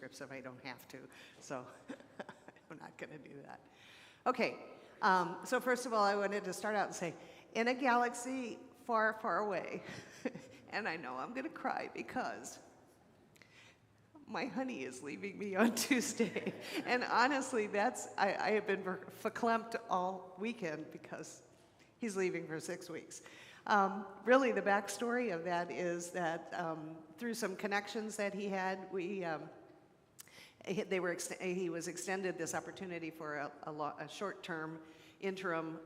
scripts if I don't have to, so I'm not going to do that. Okay, so first of all, I wanted to start out and say, in a galaxy far, far away, and I know I'm going to cry because my honey is leaving me on Tuesday. And honestly, I have been verklempt all weekend because he's leaving for 6 weeks. Really, the backstory of that is that through some connections that he had, he was extended this opportunity for a short-term interim,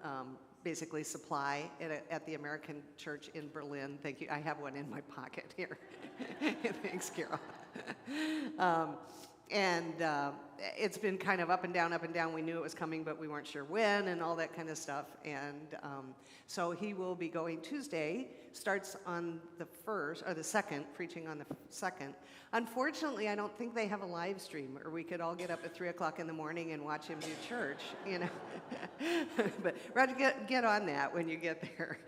basically supply at the American Church in Berlin. Thank you. I have one in my pocket here. Thanks, Carol. It's been kind of up and down, up and down. We knew it was coming, but we weren't sure when and all that kind of stuff. And so he will be going Tuesday, starts on the 1st, or the 2nd, preaching on the 2nd. Unfortunately, I don't think they have a live stream, or we could all get up at 3 o'clock in the morning and watch him do church, you know. But Roger, get on that when you get there.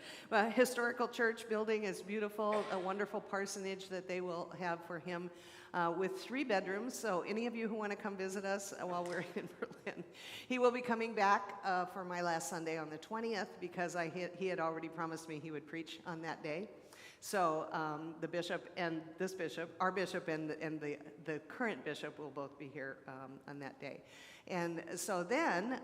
Historical church building is beautiful, a wonderful parsonage that they will have for him. With 3 bedrooms, so any of you who want to come visit us while we're in Berlin. He will be coming back for my last Sunday on the 20th because he had already promised me he would preach on that day. So the bishop and this bishop, our bishop and the current bishop will both be here on that day. And so then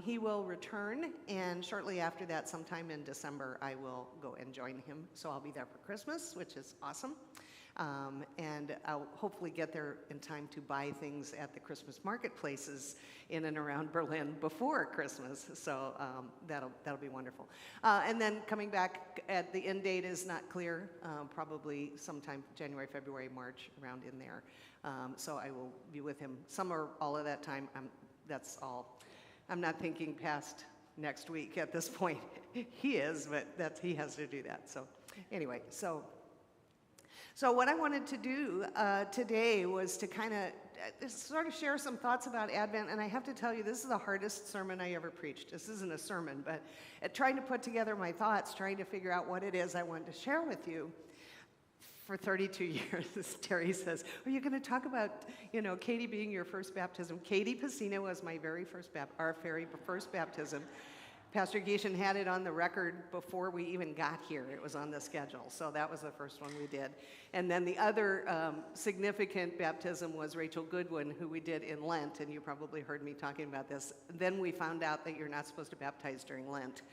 he will return, and shortly after that, sometime in December, I will go and join him. So I'll be there for Christmas, which is awesome. And I'll hopefully get there in time to buy things at the Christmas marketplaces in and around Berlin before Christmas. So that'll be wonderful. And then coming back, at the end date is not clear. Probably sometime January, February, March, around in there. So I will be with him some or all of that time. That's all. I'm not thinking past next week at this point. He is, but he has to do that. So anyway, So what I wanted to do today was to kind of sort of share some thoughts about Advent, and I have to tell you, this is the hardest sermon I ever preached. This isn't a sermon, but trying to put together my thoughts, trying to figure out what it is I wanted to share with you. For 32 years, Terry says, are you going to talk about, Katie being your first baptism? Katie Pacino was my our very first baptism. Pastor Gishan had it on the record before we even got here. It was on the schedule. So that was the first one we did. And then the other significant baptism was Rachel Goodwin, who we did in Lent. And you probably heard me talking about this. Then we found out that you're not supposed to baptize during Lent.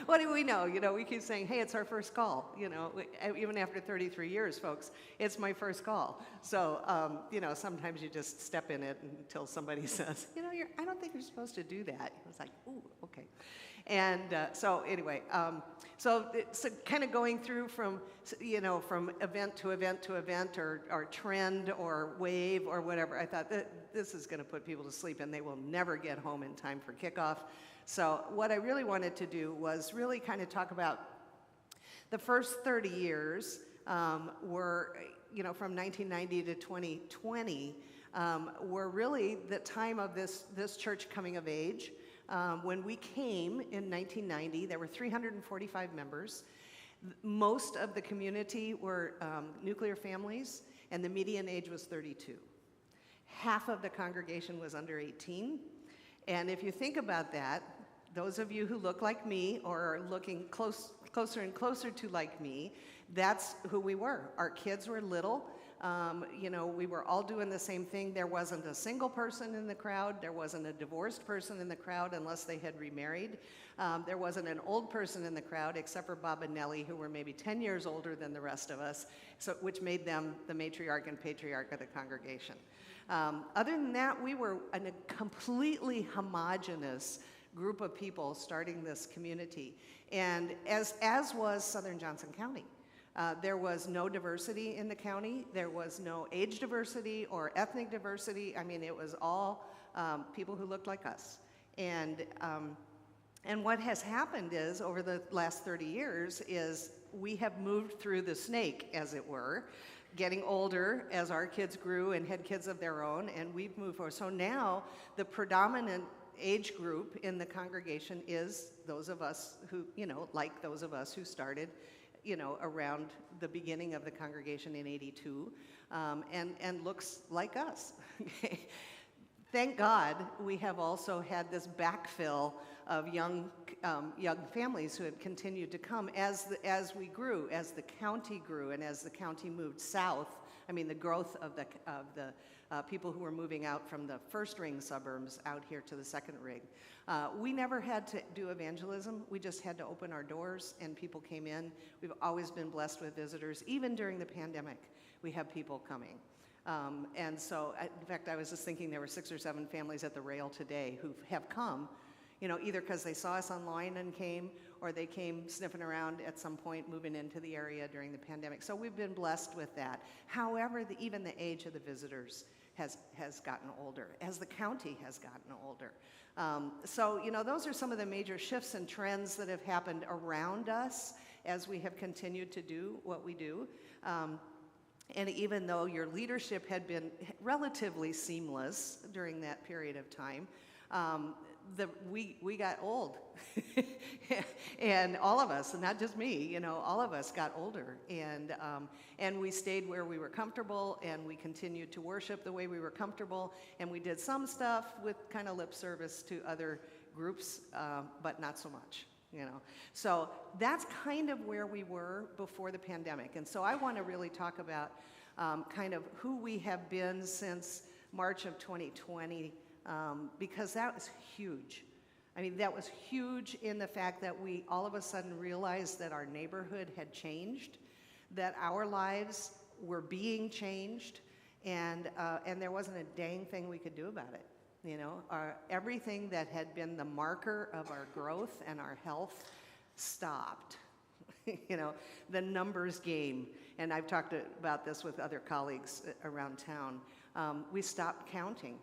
What do we know? We keep saying, hey, it's our first call. Even after 33 years, folks, it's my first call. So, sometimes you just step in it until somebody says, I don't think you're supposed to do that. It's like, ooh. Okay, and so anyway, so it's kind of going through from event to event to event, or trend or wave or whatever. I thought that this is going to put people to sleep, and they will never get home in time for kickoff. So what I really wanted to do was really kind of talk about the first 30 years were, from 1990 to 2020, were really the time of this church coming of age. When we came in 1990, there were 345 members. Most of the community were nuclear families, and the median age was 32. Half of the congregation was under 18. And if you think about that, those of you who look like me or are looking closer and closer to like me, that's who we were. Our kids were little. We were all doing the same thing. There wasn't a single person in the crowd. There wasn't a divorced person in the crowd unless they had remarried. There wasn't an old person in the crowd except for Bob and Nellie, who were maybe 10 years older than the rest of us, which made them the matriarch and patriarch of the congregation. Other than that, we were a completely homogenous group of people starting this community, and as was Southern Johnson County. There was no diversity in the county. There was no age diversity or ethnic diversity. I mean, it was all people who looked like us. And what has happened is, over the last 30 years, is we have moved through the snake, as it were, getting older as our kids grew and had kids of their own, and we've moved forward. So now the predominant age group in the congregation is those of us who, like those of us who started around the beginning of the congregation in '82. and looks like us. Thank God we have also had this backfill of young families who have continued to come as we grew, as the county grew, and as the county moved south. I mean, the growth of the people who were moving out from the first ring suburbs out here to the second ring. We never had to do evangelism. We just had to open our doors and people came in. We've always been blessed with visitors. Even during the pandemic, we have people coming. And so, in fact, I was just thinking there were 6 or 7 families at the rail today who have come, you know, either because they saw us online and came, or they came sniffing around at some point, moving into the area during the pandemic. So we've been blessed with that. However, even the age of the visitors has gotten older, as the county has gotten older. So, you know, those are some of the major shifts and trends that have happened around us as we have continued to do what we do. And even though your leadership had been relatively seamless during that period of time, we got old. And all of us, and not just me, you know, all of us got older. And we stayed where we were comfortable, and we continued to worship the way we were comfortable, and we did some stuff with kind of lip service to other groups, but not so much. You know, so that's kind of where we were before the pandemic. And so I want to really talk about kind of who we have been since March of 2020, because that was huge. I mean, that was huge in the fact that we all of a sudden realized that our neighborhood had changed, that our lives were being changed, and there wasn't a dang thing we could do about it. You know, everything that had been the marker of our growth and our health stopped. You know, the numbers game, and I've talked about this with other colleagues around town. We stopped counting,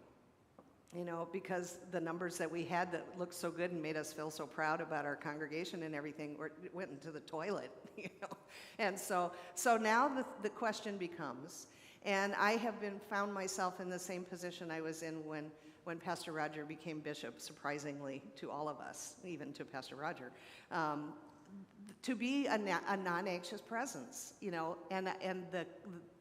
you know, because the numbers that we had that looked so good and made us feel so proud about our congregation and everything went into the toilet, you know. And so now the question becomes, and I have found myself in the same position I was in when Pastor Roger became bishop, surprisingly to all of us, even to Pastor Roger, to be a non-anxious presence, you know, and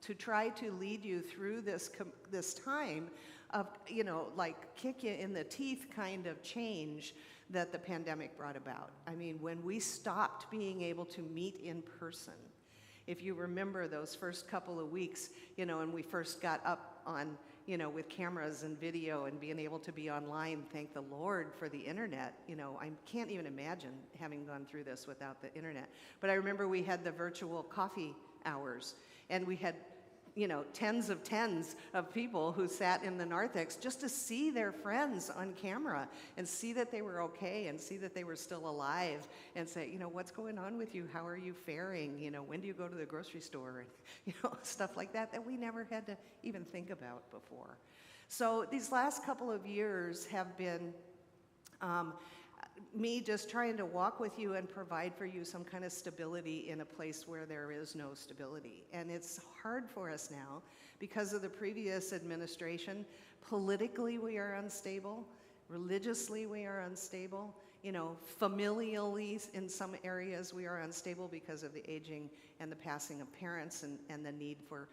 to try to lead you through this time of, you know, like kick you in the teeth kind of change that the pandemic brought about. I mean, when we stopped being able to meet in person, if you remember those first couple of weeks, you know, and we first got up on, you know, with cameras and video and being able to be online, thank the Lord for the internet. You know, I can't even imagine having gone through this without the internet. But I remember we had the virtual coffee hours, and we had, you know, tens of people who sat in the narthex just to see their friends on camera and see that they were okay and see that they were still alive and say, you know, what's going on with you? How are you faring? You know, when do you go to the grocery store? And, you know, stuff like that we never had to even think about before. So these last couple of years have been me just trying to walk with you and provide for you some kind of stability in a place where there is no stability. And it's hard for us now because of the previous administration. Politically, we are unstable. Religiously, we are unstable. You know, familially, in some areas, we are unstable because of the aging and the passing of parents and the need for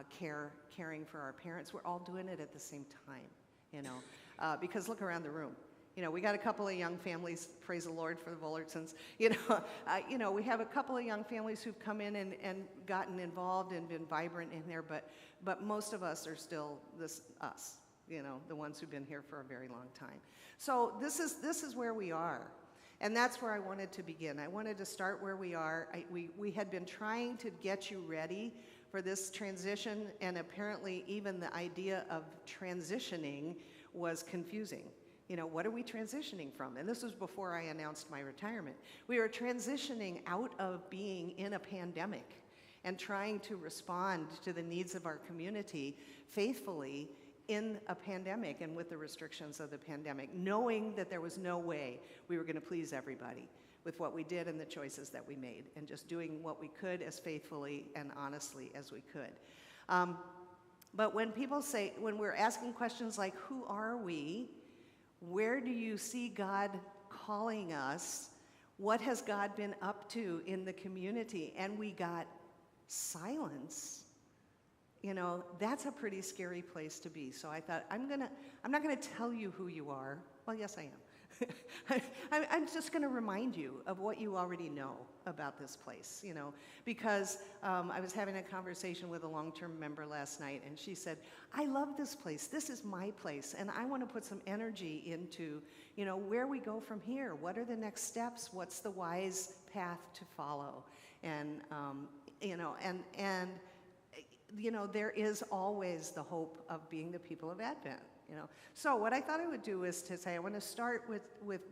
caring for our parents. We're all doing it at the same time, you know, because look around the room. You know, we got a couple of young families, praise the Lord for the Vollertsons. You know, we have a couple of young families who've come in and gotten involved and been vibrant in there, but most of us are still us, you know, the ones who've been here for a very long time. So this is where we are, and that's where I wanted to begin. I wanted to start where we are. We had been trying to get you ready for this transition, and apparently even the idea of transitioning was confusing. You know, what are we transitioning from? And this was before I announced my retirement. We are transitioning out of being in a pandemic and trying to respond to the needs of our community faithfully in a pandemic and with the restrictions of the pandemic, knowing that there was no way we were going to please everybody with what we did and the choices that we made, and just doing what we could as faithfully and honestly as we could. But when we're asking questions like, who are we? Where do you see God calling us? What has God been up to in the community? And we got silence. that's a pretty scary place to be. So I thought, I'm not gonna tell you who you are. Well, yes, I am. I'm just going to remind you of what you already know about this place, because I was having a conversation with a long-term member last night, and she said, I love this place. This is my place, and I want to put some energy into, where we go from here. What are the next steps? What's the wise path to follow? And, there is always the hope of being the people of Advent. So what I thought I would do is to say, I want to start with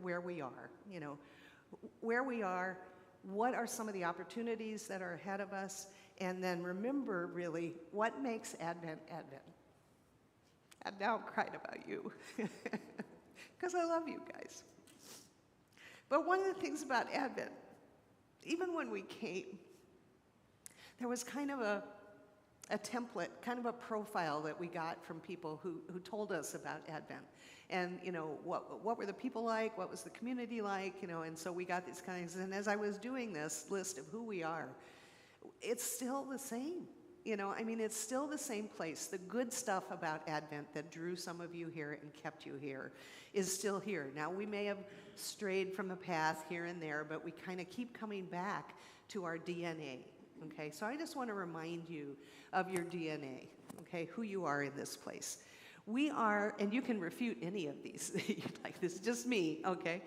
where we are, where we are, what are some of the opportunities that are ahead of us, and then remember really what makes Advent Advent. And now I'm crying about you, because I love you guys. But one of the things about Advent, even when we came, there was kind of a template, kind of a profile that we got from people who told us about Advent. And, what were the people like? What was the community like? And so we got these kinds. And as I was doing this list of who we are, it's still the same. It's still the same place. The good stuff about Advent that drew some of you here and kept you here is still here. Now, we may have strayed from the path here and there, but we kind of keep coming back to our DNA. Okay, so I just want to remind you of your DNA, okay, who you are in this place. We are, and you can refute any of these that you'd like, this is just me, okay?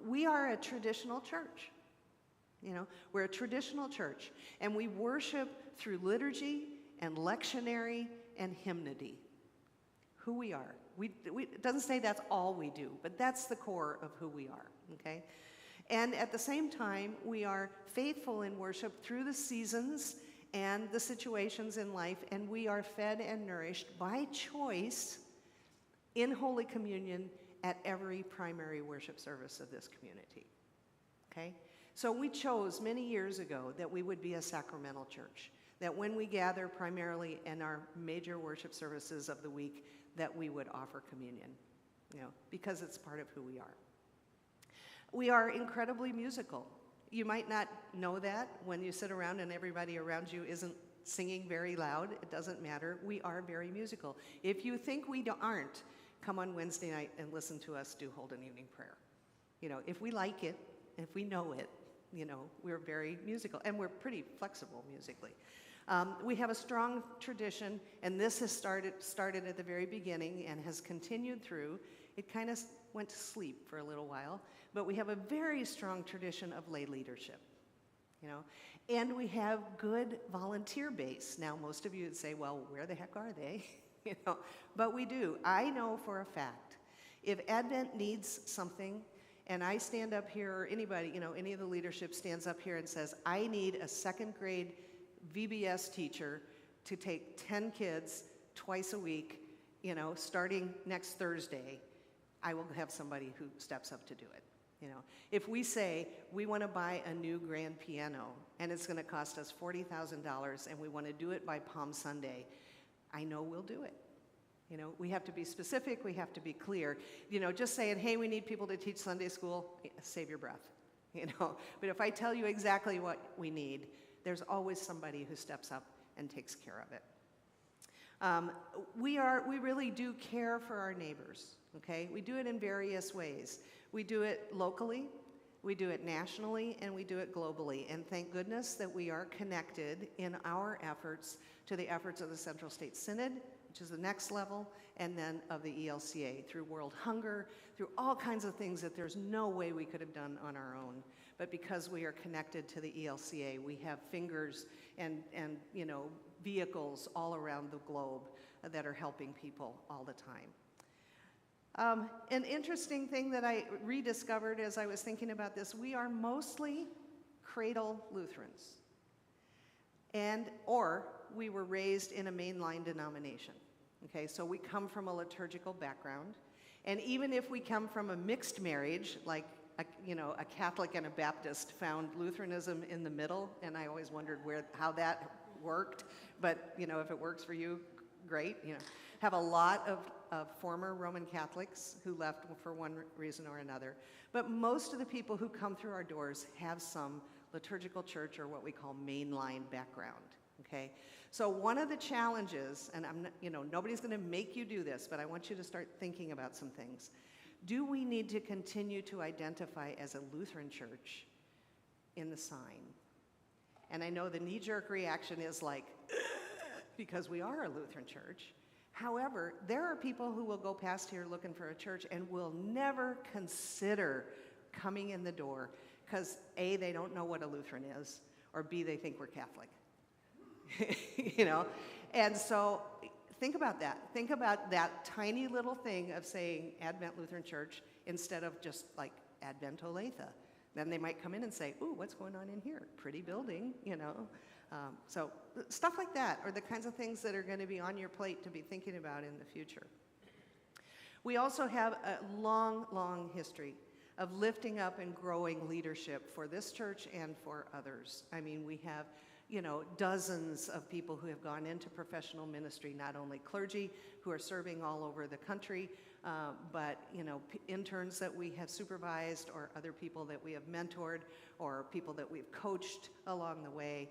We are a traditional church. We're a traditional church, and we worship through liturgy and lectionary and hymnody. Who we are. It doesn't say that's all we do, but that's the core of who we are, okay? And at the same time, we are faithful in worship through the seasons and the situations in life, and we are fed and nourished by choice in Holy Communion at every primary worship service of this community, okay? So we chose many years ago that we would be a sacramental church, that when we gather primarily in our major worship services of the week, that we would offer communion, because it's part of who we are. We are incredibly musical. You might not know that when you sit around and everybody around you isn't singing very loud. It doesn't matter. We are very musical. If you think we aren't, come on Wednesday night and listen to us do Hold an Evening Prayer. If we like it, if we know it, we're very musical, and we're pretty flexible musically. We have a strong tradition, and this has started at the very beginning and has continued through. It kind of went to sleep for a little while, but we have a very strong tradition of lay leadership, and we have good volunteer base. Now, most of you would say, well, where the heck are they? But we do. I know for a fact, if Advent needs something, and I stand up here, or anybody, any of the leadership stands up here and says, I need a second grade VBS teacher to take 10 kids twice a week, starting next Thursday, I will have somebody who steps up to do it. If we say we want to buy a new grand piano and it's going to cost us $40,000 and we want to do it by Palm Sunday, I know we'll do it. We have to be specific, we have to be clear. Just saying, hey, we need people to teach Sunday school, save your breath. But if I tell you exactly what we need, there's always somebody who steps up and takes care of it. We really do care for our neighbors, okay? We do it in various ways. We do it locally, we do it nationally, and we do it globally. And thank goodness that we are connected in our efforts to the efforts of the Central State Synod, which is the next level, and then of the ELCA, through World Hunger, through all kinds of things that there's no way we could have done on our own. But because we are connected to the ELCA, we have fingers and vehicles all around the globe that are helping people all the time. An interesting thing that I rediscovered as I was thinking about this, we are mostly cradle Lutherans, or we were raised in a mainline denomination. Okay, so we come from a liturgical background, and even if we come from a mixed marriage, like a Catholic and a Baptist found Lutheranism in the middle, and I always wondered how that worked, but if it works for you, great. Have a lot of former Roman Catholics who left for one reason or another, but most of the people who come through our doors have some liturgical church or what we call mainline background. okay? So one of the challenges, and nobody's going to make you do this, but I want you to start thinking about some things. Do we need to continue to identify as a Lutheran church in the sign? And I know the knee-jerk reaction is like, because we are a Lutheran church. However, there are people who will go past here looking for a church and will never consider coming in the door because A, they don't know what a Lutheran is, or B, they think we're Catholic. And so think about that. Think about that tiny little thing of saying Advent Lutheran Church instead of just like Advent Olathe. Then they might come in and say, ooh, what's going on in here? Pretty building, So stuff like that are the kinds of things that are going to be on your plate to be thinking about in the future. We also have a long, long history of lifting up and growing leadership for this church and for others. I mean, we have dozens of people who have gone into professional ministry, not only clergy who are serving all over the country, but interns that we have supervised, or other people that we have mentored, or people that we've coached along the way.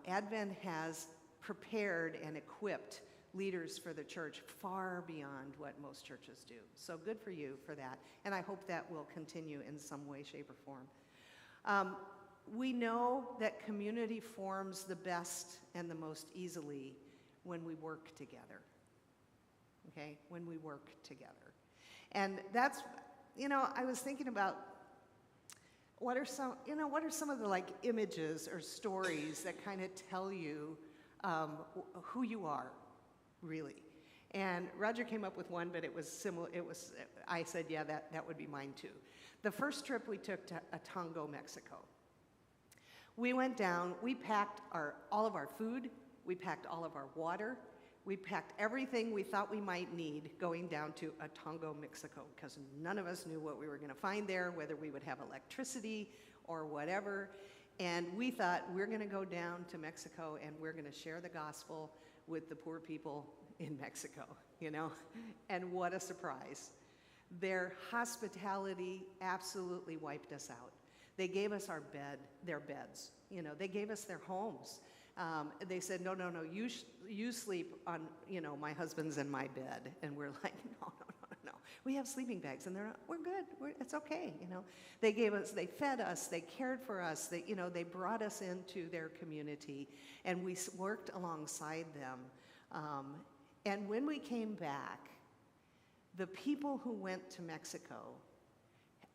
Advent has prepared and equipped leaders for the church far beyond what most churches do. So good for you for that, and I hope that will continue in some way, shape, or form. We know that community forms the best and the most easily when we work together, okay? When we work together. And that's, I was thinking about what are some of the like images or stories that kind of tell you who you are, really. And Roger came up with one, but it was similar. I said, yeah, that would be mine too. The first trip we took to Atongo, Mexico. We went down, we packed all of our food, we packed all of our water, we packed everything we thought we might need going down to Atongo, Mexico, because none of us knew what we were going to find there, whether we would have electricity or whatever. And we thought, we're going to go down to Mexico and we're going to share the gospel with the poor people in Mexico, And what a surprise. Their hospitality absolutely wiped us out. They gave us their beds. They gave us their homes. They said, no, you sleep on, my husband's and my bed. And we're like, no. We have sleeping bags. And they're not, we're good. It's okay, They fed us, they cared for us, they brought us into their community. And we worked alongside them. And when we came back, the people who went to Mexico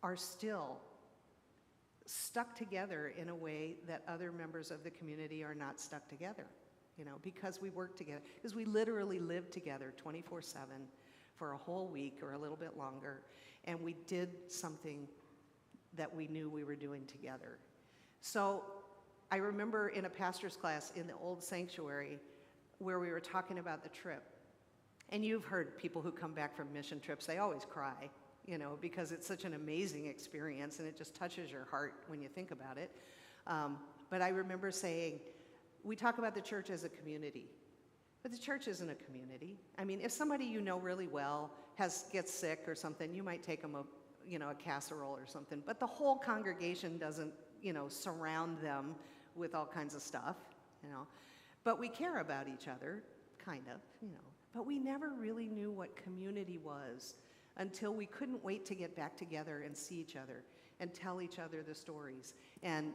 are still stuck together in a way that other members of the community are not stuck together, because we work together, because we literally lived together 24/7 for a whole week or a little bit longer, and we did something that we knew we were doing together. So I remember in a pastor's class in the old sanctuary where we were talking about the trip, and you've heard people who come back from mission trips, they always cry, because it's such an amazing experience and it just touches your heart when you think about it. But I remember saying, we talk about the church as a community, but the church isn't a community. I mean, if somebody you know really well gets sick or something, you might take them a casserole or something, but the whole congregation doesn't, surround them with all kinds of stuff, But we care about each other, kind of, But we never really knew what community was until we couldn't wait to get back together and see each other and tell each other the stories and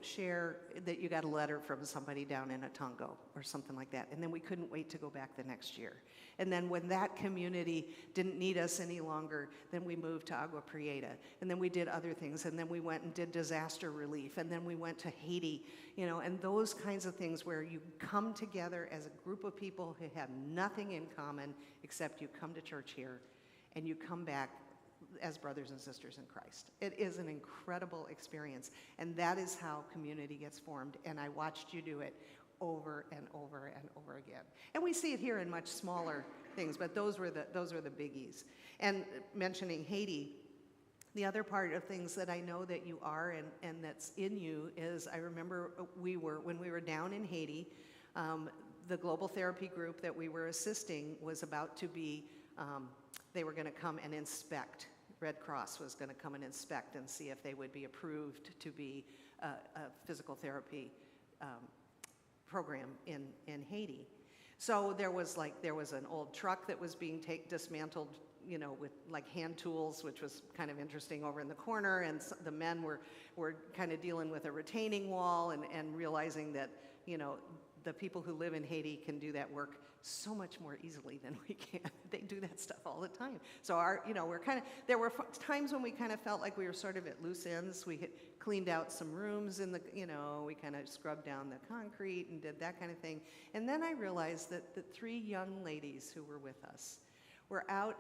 share that you got a letter from somebody down in Atongo or something like that. And then we couldn't wait to go back the next year. And then when that community didn't need us any longer, then we moved to Agua Prieta. And then we did other things. And then we went and did disaster relief. And then we went to Haiti, and those kinds of things where you come together as a group of people who have nothing in common except you come to church here and you come back as brothers and sisters in Christ. It is an incredible experience, and that is how community gets formed, and I watched you do it over and over and over again. And we see it here in much smaller things, but those were the biggies. And mentioning Haiti, the other part of things that I know that you are and that's in you is, I remember when we were down in Haiti, the global therapy group that we were assisting was about to be they were going to come and inspect. Red Cross was going to come and inspect and see if they would be approved to be a physical therapy program in Haiti. So there was an old truck that was being dismantled, with like hand tools, which was kind of interesting, over in the corner, and the men were kind of dealing with a retaining wall and realizing that, the people who live in Haiti can do that work so much more easily than we can. They do that stuff all the time. So there were times when we kind of felt like we were sort of at loose ends. We had cleaned out some rooms we kind of scrubbed down the concrete and did that kind of thing. And then I realized that the 3 young ladies who were with us were out,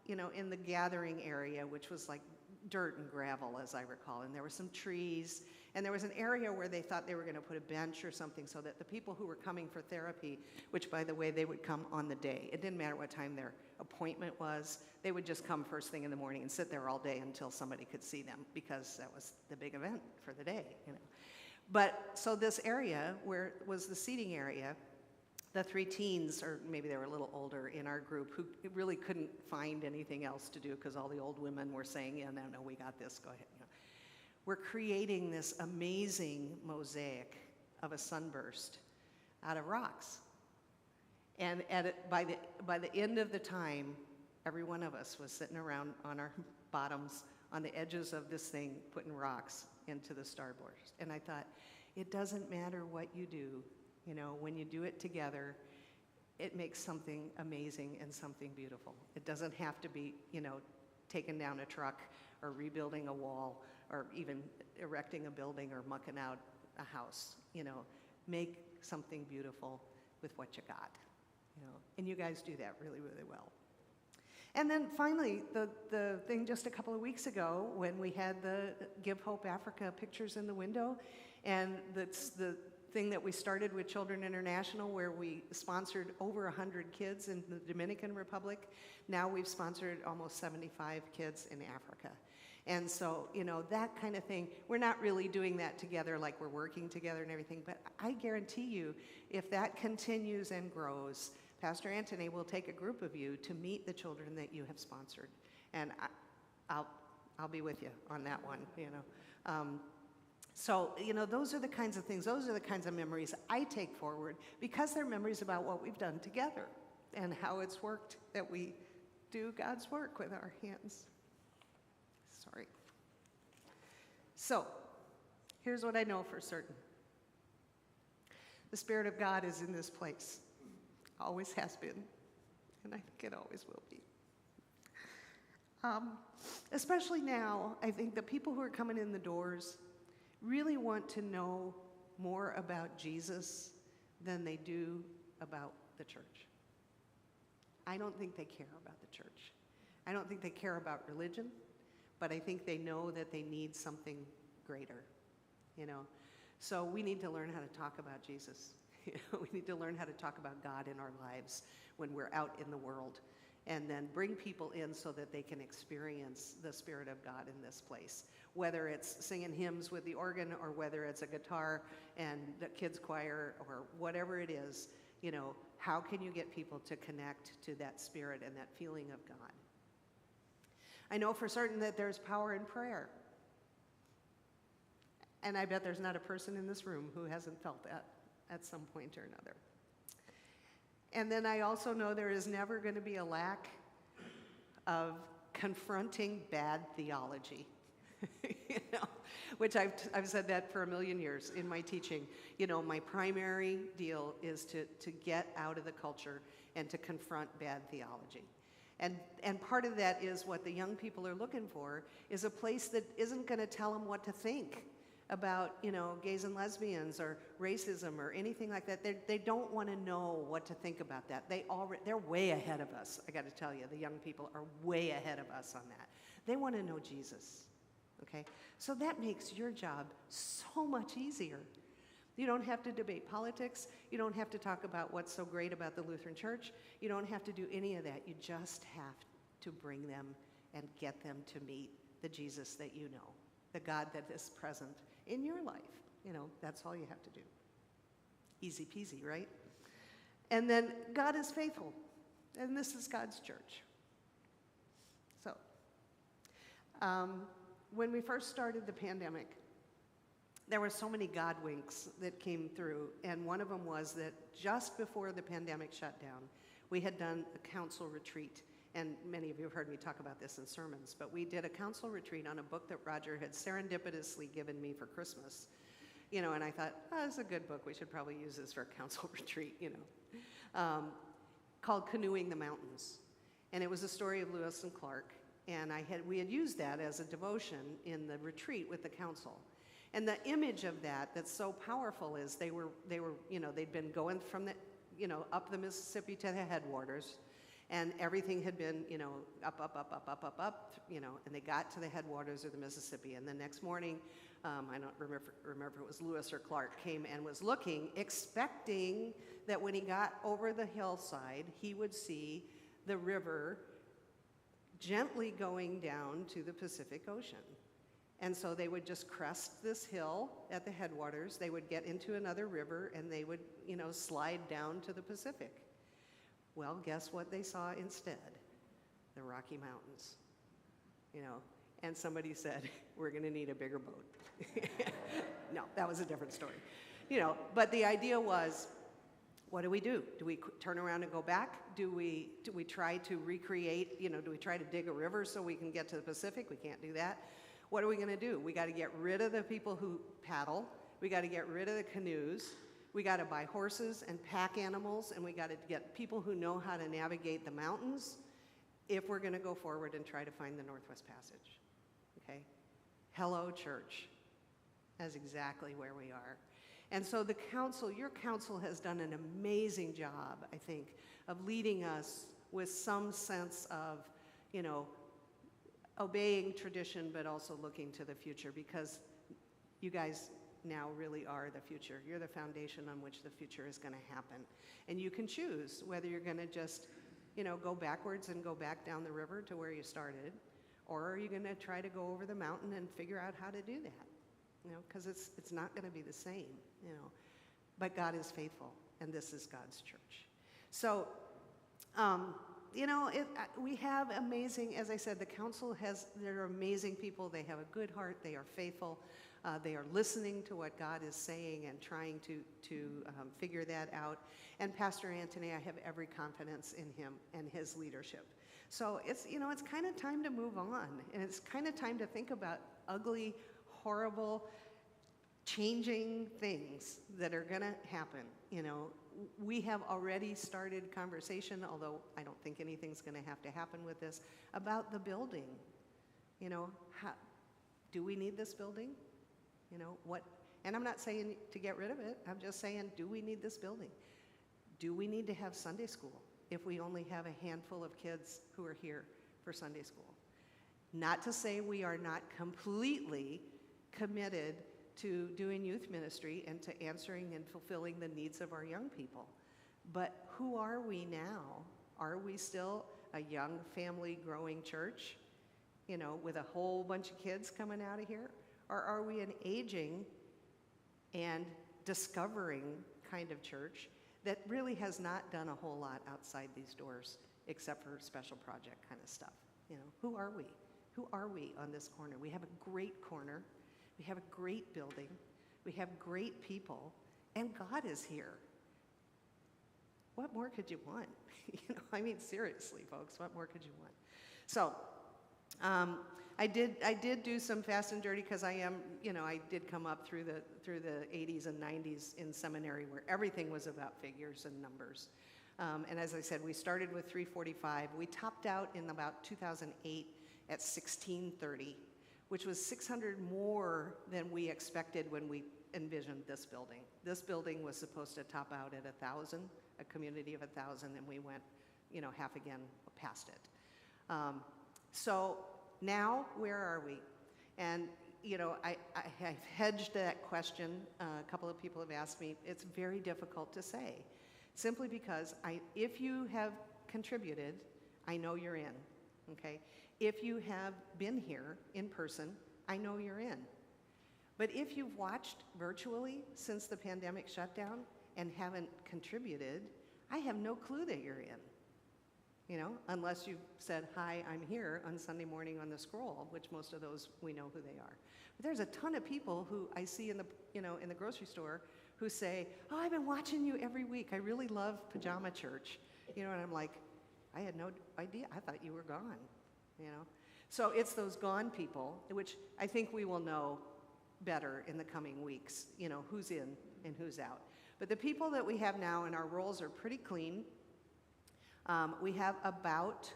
in the gathering area, which was like dirt and gravel, as I recall, and there were some trees, and there was an area where they thought they were going to put a bench or something so that the people who were coming for therapy, which, by the way, they would come on the day. It didn't matter what time their appointment was. They would just come first thing in the morning and sit there all day until somebody could see them, because that was the big event for the day, But so this area where was the seating area, the 3 teens, or maybe they were a little older in our group, who really couldn't find anything else to do because all the old women were saying, yeah, no, we got this, go ahead. We're creating this amazing mosaic of a sunburst out of rocks. And by the end of the time, every one of us was sitting around on our bottoms on the edges of this thing, putting rocks into the starburst. And I thought, it doesn't matter what you do, when you do it together, it makes something amazing and something beautiful. It doesn't have to be, taking down a truck or rebuilding a wall or even erecting a building or mucking out a house. Make something beautiful with what you got, And you guys do that really, really well. And then finally, the thing just a couple of weeks ago when we had the Give Hope Africa pictures in the window, and that's the thing that we started with Children International, where we sponsored over 100 kids in the Dominican Republic. Now we've sponsored almost 75 kids in Africa. And so, that kind of thing, we're not really doing that together like we're working together and everything, but I guarantee you, if that continues and grows, Pastor Anthony will take a group of you to meet the children that you have sponsored. And I'll be with you on that one, So, those are the kinds of things, those are the kinds of memories I take forward, because they're memories about what we've done together and how it's worked that we do God's work with our hands. Sorry. So, here's what I know for certain. The Spirit of God is in this place. Always has been, and I think it always will be. Especially now, I think the people who are coming in the doors really want to know more about Jesus than they do about the church. I don't think they care about the church. I don't think they care about religion, but I think they know that they need something greater, So we need to learn how to talk about Jesus. We need to learn how to talk about God in our lives when we're out in the world, and then bring people in so that they can experience the Spirit of God in this place. Whether it's singing hymns with the organ, or whether it's a guitar and the kids choir, or whatever it is, how can you get people to connect to that Spirit and that feeling of God? I know for certain that there's power in prayer. And I bet there's not a person in this room who hasn't felt that at some point or another. And then I also know there is never going to be a lack of confronting bad theology, which I've said that for a million years in my teaching. My primary deal is to get out of the culture and to confront bad theology. And part of that is what the young people are looking for, is a place that isn't going to tell them what to think about, gays and lesbians or racism or anything like that. They don't want to know what to think about that. They're way ahead of us. I got to tell you, the young people are way ahead of us on that. They want to know Jesus, okay? So that makes your job so much easier. You don't have to debate politics. You don't have to talk about what's so great about the Lutheran Church. You don't have to do any of that. You just have to bring them and get them to meet the Jesus that you know, the God that is present in your life. That's all you have to do. Easy peasy, right? And then God is faithful, and this is God's church. So, when we first started the pandemic, there were so many God winks that came through, and one of them was that just before the pandemic shut down, we had done a council retreat. And many of you have heard me talk about this in sermons, but we did a council retreat on a book that Roger had serendipitously given me for Christmas. You know, and I thought, oh, this is a good book. We should probably use this for a council retreat, you know, called Canoeing the Mountains. And it was a story of Lewis and Clark. And we had used that as a devotion in the retreat with the council. And the image of that that's so powerful is they were, you know, they'd been going from the, you know, up the Mississippi to the headwaters, and everything had been, you know, up, you know, and they got to the headwaters of the Mississippi. And the next morning, I don't remember if it was Lewis or Clark, came and was looking, expecting that when he got over the hillside, he would see the river gently going down to the Pacific Ocean. And so they would just crest this hill at the headwaters, they would get into another river, and they would, you know, slide down to the Pacific. Well, guess what they saw instead? The Rocky Mountains, you know. And somebody said, we're gonna need a bigger boat. No, that was a different story. You know, but the idea was, what do we do? Do we turn around and go back? Do we try to recreate, you know, do we try to dig a river so we can get to the Pacific? We can't do that. What are we gonna do? We gotta get rid of the people who paddle. We gotta get rid of the canoes. We gotta buy horses and pack animals, and we gotta get people who know how to navigate the mountains if we're gonna go forward and try to find the Northwest Passage, okay? Hello, church. That's exactly where we are. And so the council, your council has done an amazing job, I think, of leading us with some sense of, you know, obeying tradition, but also looking to the future, because you guys now really are the future. You're the foundation on which the future is going to happen. And you can choose whether you're going to just, you know, go backwards and go back down the river to where you started, or are you going to try to go over the mountain and figure out how to do that? You know, because it's not going to be the same, you know. But God is faithful, and this is God's church. So, you know, we have amazing, as I said, the council they're amazing people. They have a good heart. They are faithful. They are listening to what God is saying and trying to figure that out. And Pastor Anthony, I have every confidence in him and his leadership. So it's, you know, it's kind of time to move on. And it's kind of time to think about ugly, horrible, changing things that are going to happen. You know, we have already started conversation, although I don't think anything's going to have to happen with this, about the building. You know, do we need this building? You know, what, and I'm not saying to get rid of it. I'm just saying, do we need this building? Do we need to have Sunday school if we only have a handful of kids who are here for Sunday school? Not to say we are not completely committed to doing youth ministry and to answering and fulfilling the needs of our young people. But who are we now? Are we still a young family growing church, you know, with a whole bunch of kids coming out of here? Or are we an aging and discovering kind of church that really has not done a whole lot outside these doors except for special project kind of stuff? You know, who are we? Who are we on this corner? We have a great corner. We have a great building. We have great people. And God is here. What more could you want? You know, I mean, seriously, folks, what more could you want? So, I did do some fast and dirty because I am, you know, I did come up through the 80s and 90s in seminary where everything was about figures and numbers. And as I said, we started with 345. We topped out in about 2008 at 1630, which was 600 more than we expected when we envisioned this building. This building was supposed to top out at 1,000, a community of 1,000, and we went, you know, half again past it. So now, where are we? And, you know, I've hedged that question. A couple of people have asked me. It's very difficult to say, simply because if you have contributed, I know you're in, okay? If you have been here in person, I know you're in. But if you've watched virtually since the pandemic shutdown and haven't contributed, I have no clue that you're in. unless you've said, hi, I'm here on Sunday morning on the scroll, which most of those, we know who they are. But there's a ton of people who I see in the grocery store who say, oh, I've been watching you every week. I really love Pajama Church. And I'm like, I had no idea. I thought you were gone, So it's those gone people, which I think we will know better in the coming weeks, who's in and who's out. But the people that we have now, and our rolls are pretty clean. We have about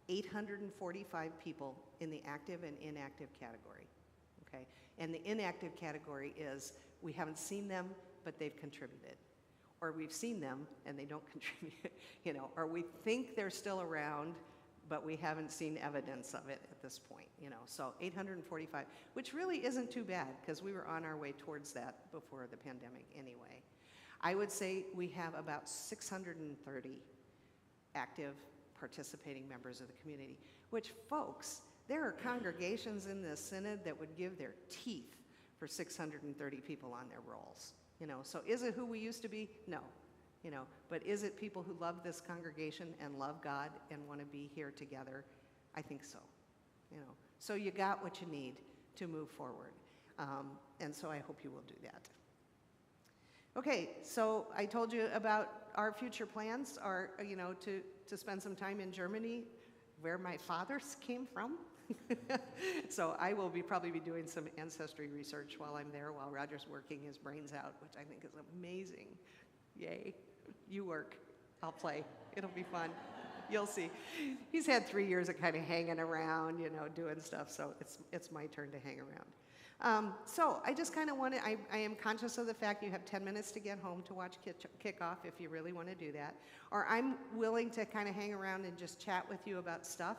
845 people in the active and inactive category, okay? And the inactive category is we haven't seen them, but they've contributed. Or we've seen them and they don't contribute, or we think they're still around, but we haven't seen evidence of it at this point, So 845, which really isn't too bad because we were on our way towards that before the pandemic anyway. I would say we have about 630 active participating members of the community, which, folks, there are congregations in this synod that would give their teeth for 630 people on their rolls. So is it who we used to be? No. But is it people who love this congregation and love God and want to be here together? I think so. So you got what you need to move forward. And so I hope you will do that. Okay, so I told you about our future plans are, to spend some time in Germany, where my fathers came from. So I will probably be doing some ancestry research while I'm there, while Roger's working his brains out, which I think is amazing. Yay. You work, I'll play. It'll be fun. You'll see. He's had 3 years of kind of hanging around, doing stuff, so it's my turn to hang around. So I just kind of want to, I am conscious of the fact you have 10 minutes to get home to watch kickoff if you really want to do that. Or I'm willing to kind of hang around and just chat with you about stuff.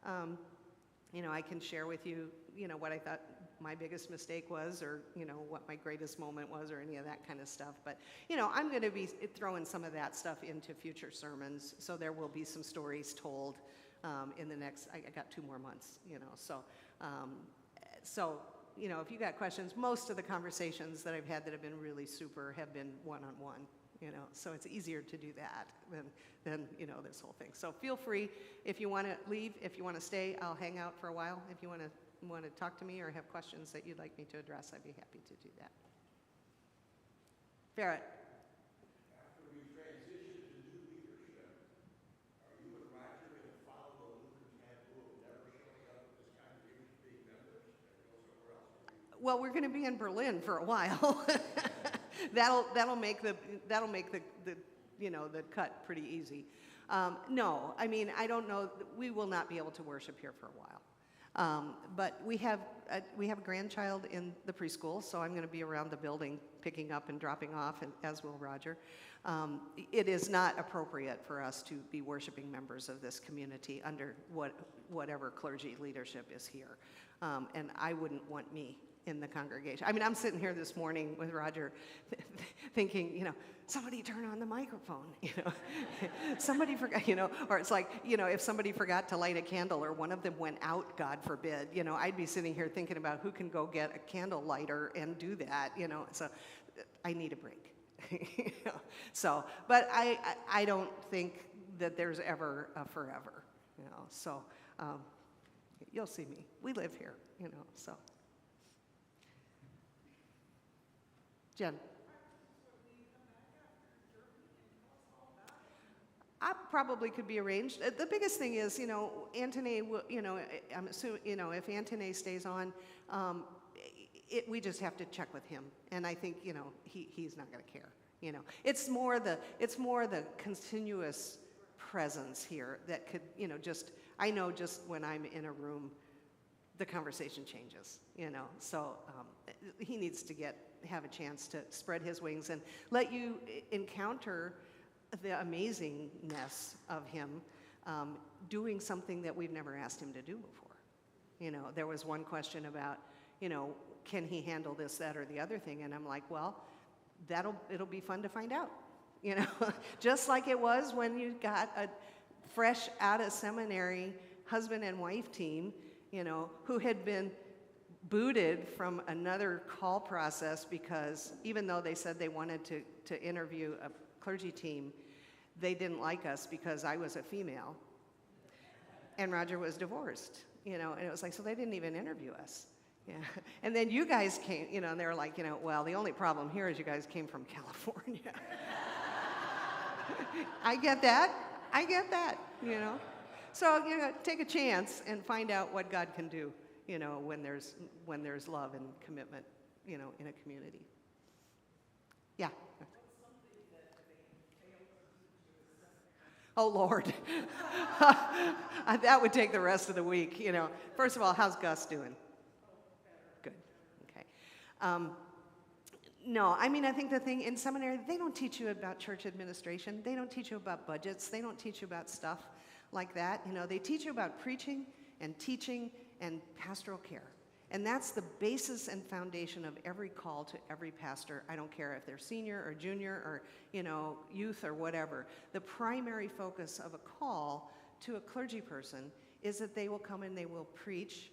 I can share with you, what I thought my biggest mistake was, or, what my greatest moment was, or any of that kind of stuff. But, I'm going to be throwing some of that stuff into future sermons, so there will be some stories told in the next, I got 2 more months, So, if you got questions, most of the conversations that I've had that have been really super have been one-on-one, so it's easier to do that than this whole thing. So feel free, if you want to leave, if you want to stay, I'll hang out for a while. If you want to talk to me or have questions that you'd like me to address, I'd be happy to do that. Barrett. After we transition to new leadership, are you and Roger going to follow the Lutheran taboo of never showing up at this congregation being members and go somewhere else? Well, we're going to be in Berlin for a while. that'll make the cut pretty easy. No, I mean, I don't know. We will not be able to worship here for a while. But we have a grandchild in the preschool, so I'm going to be around the building picking up and dropping off, and as will Roger. It is not appropriate for us to be worshiping members of this community under whatever clergy leadership is here. And I wouldn't want me in the congregation. I mean, I'm sitting here this morning with Roger thinking, somebody turn on the microphone, somebody forgot, or it's like, if somebody forgot to light a candle or one of them went out, God forbid, I'd be sitting here thinking about who can go get a candle lighter and do that, so I need a break. So, but I don't think that there's ever a forever, so you'll see me. We live here, so. Jen. I probably could be arranged. The biggest thing is, Anthony, I'm assuming, if Anthony stays on, we just have to check with him. And I think, he's not going to care. It's more the continuous presence here that could, I know just when I'm in a room, the conversation changes, So he needs to have a chance to spread his wings and let you encounter the amazingness of him doing something that we've never asked him to do before. There was one question about, can he handle this, that, or the other thing? And I'm like, well, it'll be fun to find out. Just like it was when you got a fresh out of seminary husband and wife team, who had been booted from another call process because even though they said they wanted to interview a clergy team, they didn't like us because I was a female, and Roger was divorced, and it was like, so they didn't even interview us. Yeah. And then you guys came, and they were like, well, the only problem here is you guys came from California. I get that. So, take a chance and find out what God can do, when there's love and commitment, in a community. Yeah. Oh, Lord. That would take the rest of the week, First of all, how's Gus doing? Good. Okay. No, I think the thing in seminary, they don't teach you about church administration. They don't teach you about budgets. They don't teach you about stuff like that. They teach you about preaching and teaching and pastoral care. And that's the basis and foundation of every call to every pastor. I don't care if they're senior or junior or, youth or whatever. The primary focus of a call to a clergy person is that they will come and they will preach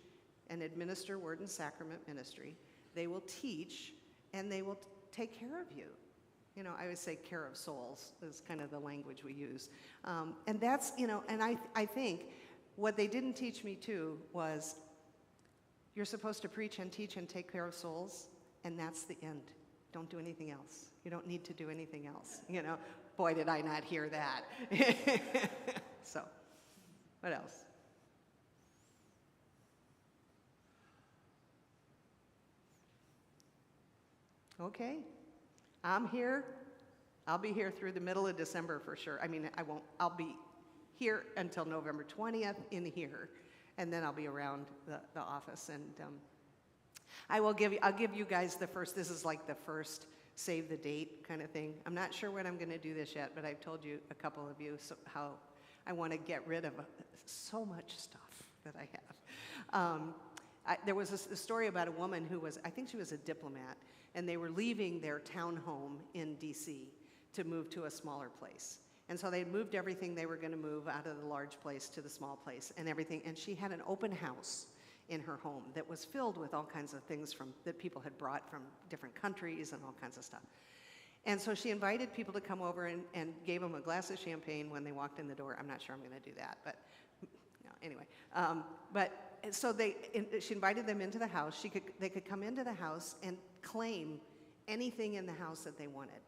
and administer word and sacrament ministry. They will teach and they will take care of you. I would say care of souls is kind of the language we use. And that's, and I think what they didn't teach me too was you're supposed to preach and teach and take care of souls, and that's the end. Don't do anything else. You don't need to do anything else. Boy, did I not hear that. So, what else? Okay, I'm here. I'll be here through the middle of December for sure. I'll be here until November 20th in here, and then I'll be around the office. And I'll give you guys this is like the first save the date kind of thing. I'm not sure when I'm going to do this yet, but I've told you, a couple of you, how I want to get rid of so much stuff that I have. There was a story about a woman who I think she was a diplomat, and they were leaving their town home in D.C. to move to a smaller place. And so they moved everything they were going to move out of the large place to the small place and everything. And she had an open house in her home that was filled with all kinds of things that people had brought from different countries and all kinds of stuff. And so she invited people to come over and gave them a glass of champagne when they walked in the door. I'm not sure I'm going to do that, but anyway. She invited them into the house. They could come into the house and claim anything in the house that they wanted.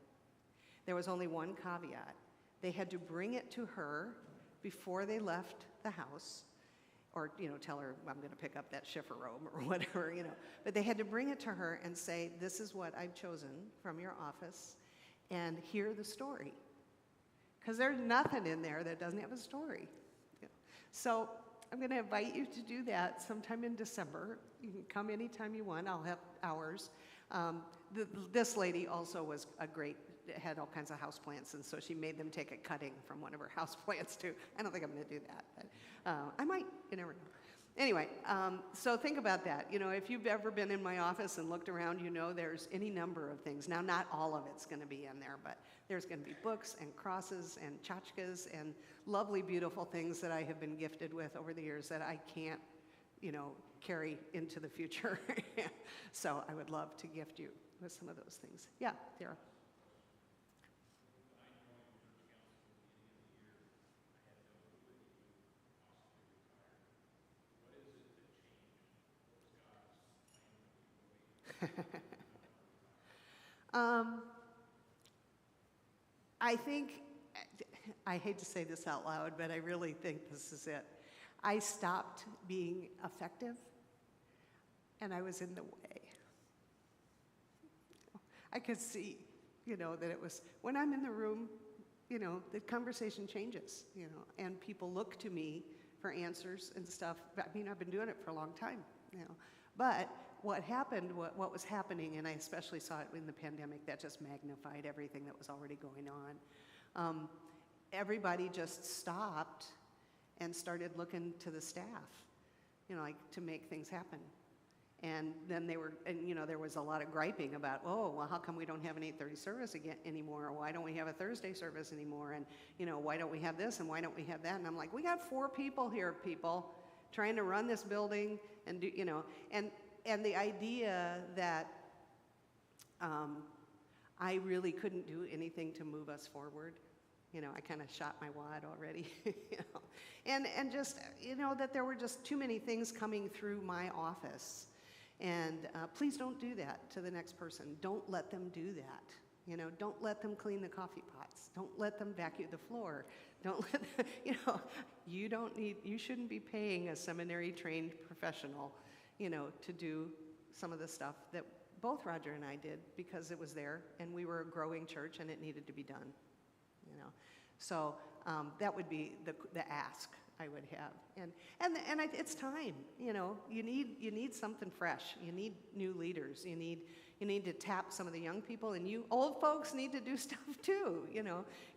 There was only one caveat. They had to bring it to her before they left the house, or tell her, I'm going to pick up that Schiffer robe or whatever, But they had to bring it to her and say, this is what I've chosen from your office, and hear the story. Because there's nothing in there that doesn't have a story. So I'm going to invite you to do that sometime in December. You can come anytime you want. I'll have hours. This lady also had all kinds of houseplants, and so she made them take a cutting from one of her houseplants too. I don't think I'm going to do that, but I might. You never know. Anyway, so think about that. If you've ever been in my office and looked around, there's any number of things. Now, not all of it's going to be in there, but there's going to be books and crosses and tchotchkes and lovely, beautiful things that I have been gifted with over the years that I can't, carry into the future. So I would love to gift you with some of those things. Yeah, Dara. I hate to say this out loud, but I really think this is it. I stopped being effective, and I was in the way. I could see, that it was, when I'm in the room, the conversation changes, and people look to me for answers and stuff. I've been doing it for a long time, But what happened, what was happening, and I especially saw it in the pandemic, that just magnified everything that was already going on. Everybody just stopped and started looking to the staff, to make things happen. And then there was a lot of griping about, how come we don't have an 8:30 service anymore? Why don't we have a Thursday service anymore? And, why don't we have this and why don't we have that? And I'm like, we got 4 people here, trying to run this building and do, and the idea that I really couldn't do anything to move us forward, I kind of shot my wad already, and just, that there were just too many things coming through my office. And please don't do that to the next person. Don't let them do that. Don't let them clean the coffee pots. Don't let them vacuum the floor. Don't let them, you shouldn't be paying a seminary-trained professional, to do some of the stuff that both Roger and I did because it was there and we were a growing church and it needed to be done, So that would be the ask I would have. And it's time, you need something fresh. You need new leaders. You need to tap some of the young people, and you old folks need to do stuff too,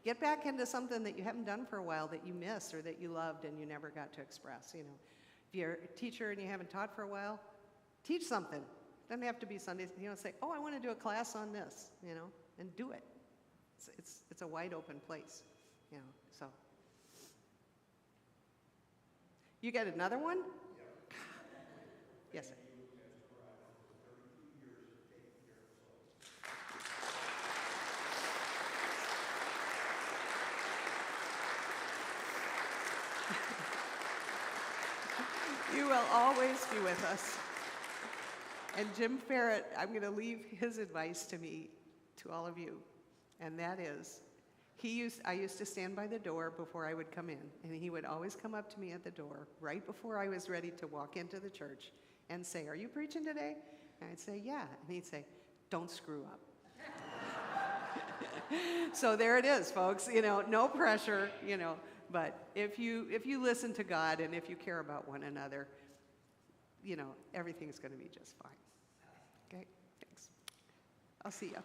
Get back into something that you haven't done for a while that you miss or that you loved and you never got to express, If you're a teacher and you haven't taught for a while, teach something. Doesn't have to be Sundays, say, oh, I want to do a class on this, and do it. It's a wide open place, so. You got another one? Yes, sir. You will always be with us. And Jim Farrett, I'm going to leave his advice to all of you, and that is, I used to stand by the door before I would come in, and he would always come up to me at the door right before I was ready to walk into the church and say, "Are you preaching today?" And I'd say, "Yeah." And he'd say, "Don't screw up." So there it is, folks. No pressure, but if you listen to God and if you care about one another, everything's going to be just fine. Okay? Thanks. I'll see you.